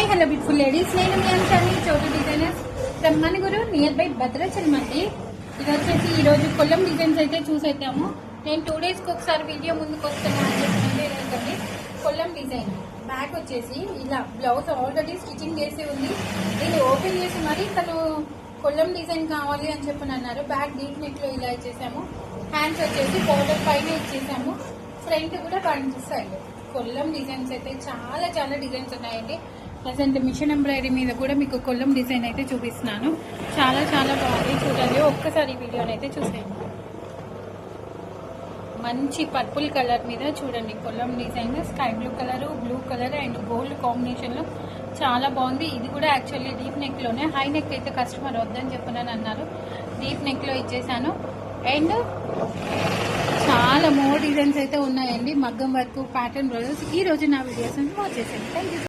Hi hello beautiful ladies, నేను మీ అంశాన్ని చోటు డిజైనర్స్ బ్రహ్మణగురు నియర్ బై భద్రాచలం అండి. ఇది వచ్చేసి ఈరోజు కొల్లం డిజైన్స్ అయితే చూసేద్దాము. నేను 2 డేస్కి ఒకసారి వీడియో ముందుకు వస్తున్నాను అని చెప్పినట్టే లేదండి. కొల్లం డిజైన్ బ్యాక్ వచ్చేసి ఇలా బ్లౌజ్ ఆల్రెడీ స్టిచ్చింగ్ చేసి ఉంది. దీన్ని ఓపెన్ చేసి మరి తను కొల్లం డిజైన్ కావాలి అని చెప్పని అన్నారు. బ్యాక్ డీప్ నెక్ లో ఇలా ఇచ్చేసాము. హ్యాండ్స్ వచ్చేసి బోర్డర్ పైన ఇచ్చేసాము. ఫ్రంట్ కూడా కనిపిస్తాయి. కొల్లం డిజైన్స్ అయితే చాలా చాలా డిజైన్స్ ఉన్నాయండి. ప్రజెంట్ మిషన్ ఎంబ్రాయిడరీ మీద కూడా మీకు కొల్లం డిజైన్ అయితే చూపిస్తున్నాను. చాలా చాలా బాగుంది, చూడండి. ఒక్కసారి వీడియోని అయితే చూసేయండి. మంచి పర్పుల్ కలర్ మీద చూడండి Kollam design. Sky blue colour, blue colour and gold combination లో చాలా బాగుంది. ఇది కూడా యాక్చువల్లీ డీప్ నెక్ లోనే, హై నెక్ అయితే కస్టమర్ వద్దని చెప్పనని అన్నారు. డీప్ నెక్ లో ఇచ్చేసాను. అండ్ చాలా మోర్ డిజైన్స్ అయితే ఉన్నాయండి. మగ్గం వర్క్, ప్యాటర్న్ బ్లౌజెస్. ఈ రోజు నా వీడియోస్ వాచ్ చేసేయండి. Thank you.